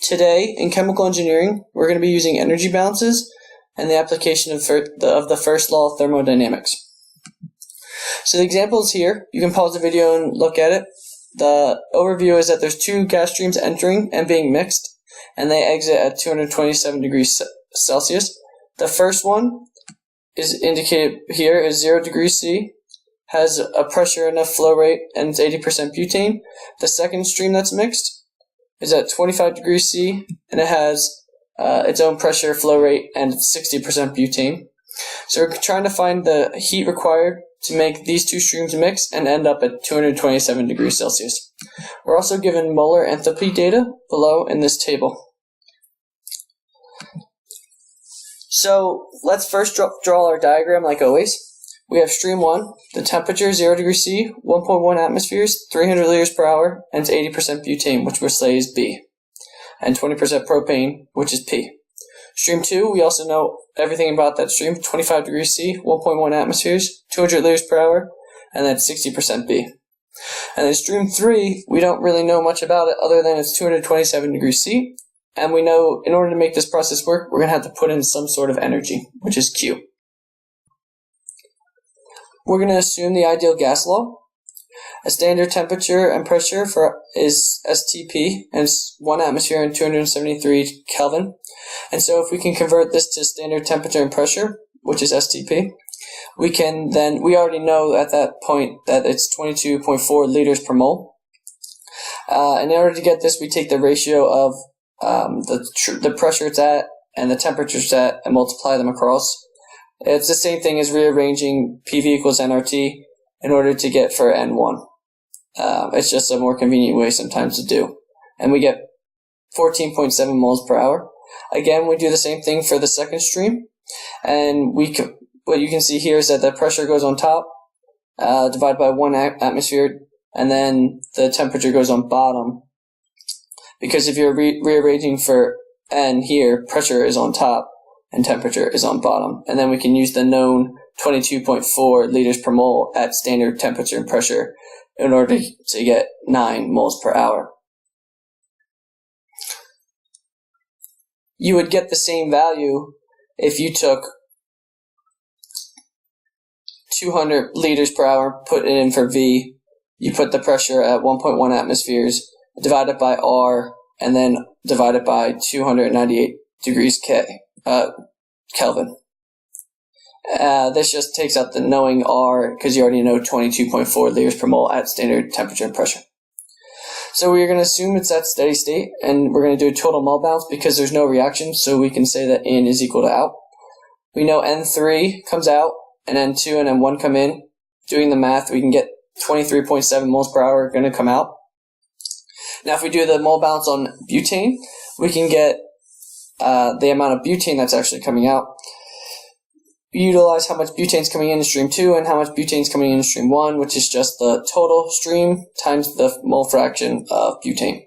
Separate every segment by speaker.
Speaker 1: Today, in chemical engineering, we're going to be using energy balances and the application of the first law of thermodynamics. So the example is here. You can pause the video and look at it. The overview is that there's two gas streams entering and being mixed, and they exit at 227 degrees Celsius. The first one is indicated here is 0 degrees C, has a pressure enough flow rate, and it's 80% butane. The second stream that's mixed is at 25 degrees C, and it has its own pressure, flow rate, and 60% butane. So we're trying to find the heat required to make these two streams mix and end up at 227 degrees Celsius. We're also given molar enthalpy data below in this table. So let's first draw our diagram like always. We have stream 1, the temperature 0 degrees C, 1.1 atmospheres, 300 liters per hour, and it's 80% butane, which we'll say is B, and 20% propane, which is P. Stream 2, we also know everything about that stream, 25 degrees C, 1.1 atmospheres, 200 liters per hour, and that's 60% B. And then stream 3, we don't really know much about it other than it's 227 degrees C, and we know in order to make this process work, we're going to have to put in some sort of energy, which is Q. We're going to assume the ideal gas law. A standard temperature and pressure is STP, and it's 1 atmosphere and 273 Kelvin. And so if we can convert this to standard temperature and pressure, which is STP, we already know at that point that it's 22.4 liters per mole. And in order to get this, we take the ratio of the pressure it's at and the temperature it's at and multiply them across. It's the same thing as rearranging PV equals nRT in order to get for N1. It's just a more convenient way sometimes to do. And we get 14.7 moles per hour. Again, we do the same thing for the second stream. And what you can see here is that the pressure goes on top, divided by 1 atmosphere, and then the temperature goes on bottom. Because if you're rearranging for N here, pressure is on top and temperature is on bottom. And then we can use the known 22.4 liters per mole at standard temperature and pressure in order to get 9 moles per hour. You would get the same value if you took 200 liters per hour, put it in for V, you put the pressure at 1.1 atmospheres, divide it by R, and then divide it by 298 degrees Kelvin. This just takes out the knowing R because you already know 22.4 liters per mole at standard temperature and pressure. So we're going to assume it's at steady state, and we're going to do a total mole balance because there's no reaction, so we can say that in is equal to out. We know N3 comes out, and N2 and N1 come in. Doing the math, we can get 23.7 moles per hour going to come out. Now if we do the mole balance on butane, we can get the amount of butane that's actually coming out. We utilize how much butane is coming in stream 2 and how much butane is coming in stream 1, which is just the total stream times the mole fraction of butane.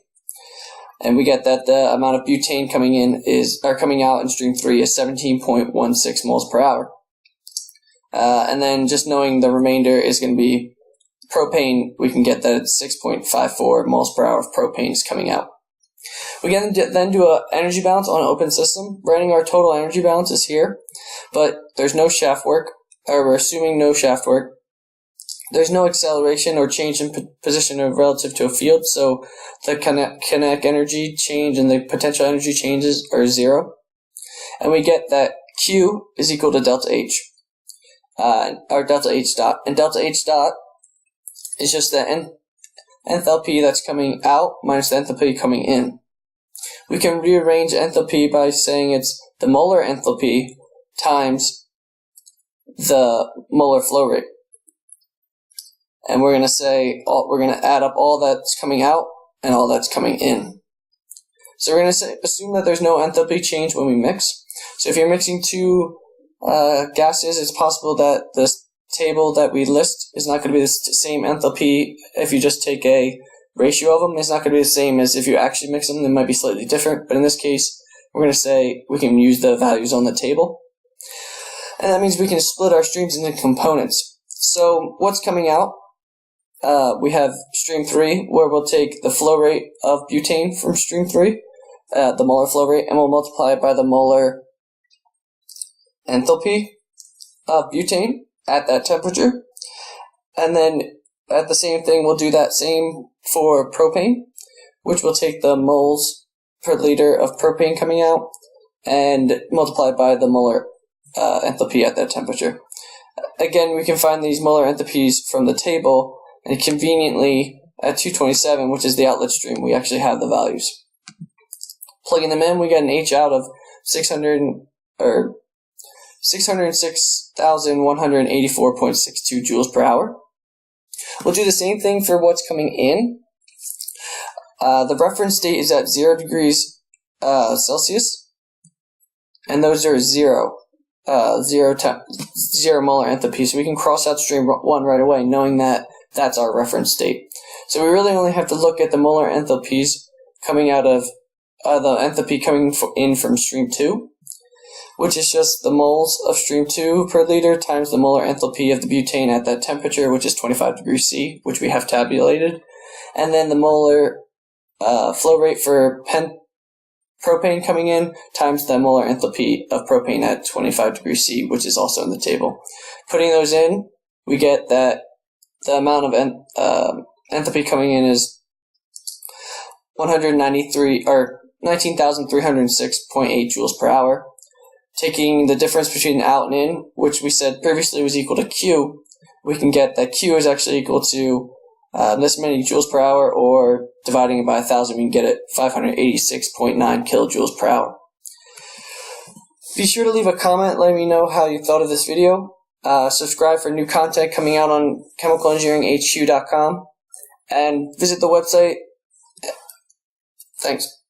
Speaker 1: And we get that the amount of butane coming out in stream 3 is 17.16 moles per hour. And then just knowing the remainder is going to be propane, we can get that it's 6.54 moles per hour of propane is coming out. We can then do an energy balance on an open system. Writing our total energy balance is here, but there's no shaft work, or we're assuming no shaft work. There's no acceleration or change in position relative to a field, so the kinetic energy change and the potential energy changes are 0. And we get that Q is equal to delta H, or delta H dot. And delta H dot is just the enthalpy that's coming out minus the enthalpy coming in. We can rearrange enthalpy by saying it's the molar enthalpy times the molar flow rate. And we're going to say, we're going to add up all that's coming out and all that's coming in. So we're going to assume that there's no enthalpy change when we mix. So if you're mixing two gases, it's possible that this table that we list is not going to be the same enthalpy if you just take a ratio of them. It's not going to be the same as if you actually mix them. They might be slightly different, but in this case, we're going to say we can use the values on the table. And that means we can split our streams into components. So what's coming out? We have stream 3, where we'll take the flow rate of butane from stream 3, the molar flow rate, and we'll multiply it by the molar enthalpy of butane at that temperature. And then at the same thing, we'll do that same for propane, which will take the moles per liter of propane coming out and multiply by the molar enthalpy at that temperature. Again, we can find these molar enthalpies from the table, and conveniently at 227, which is the outlet stream, we actually have the values. Plugging them in, we get an H out of 606,184.62 joules per hour. We'll do the same thing for what's coming in. The reference state is at 0 degrees Celsius, and those are zero molar enthalpy, so we can cross out stream 1 right away, knowing that that's our reference state. So we really only have to look at the molar enthalpies coming out of the enthalpy coming in from stream 2, which is just the moles of stream 2 per liter times the molar enthalpy of the butane at that temperature, which is 25 degrees C, which we have tabulated, and then the molar flow rate for propane coming in times the molar enthalpy of propane at 25 degrees C, which is also in the table. Putting those in, we get that the amount of enthalpy coming in is 19,306.8 joules per hour. Taking the difference between out and in, which we said previously was equal to Q, we can get that Q is actually equal to this many joules per hour, or dividing it by 1,000, we can get it 586.9 kilojoules per hour. Be sure to leave a comment letting me know how you thought of this video. Subscribe for new content coming out on chemicalengineeringhq.com, and visit the website. Thanks.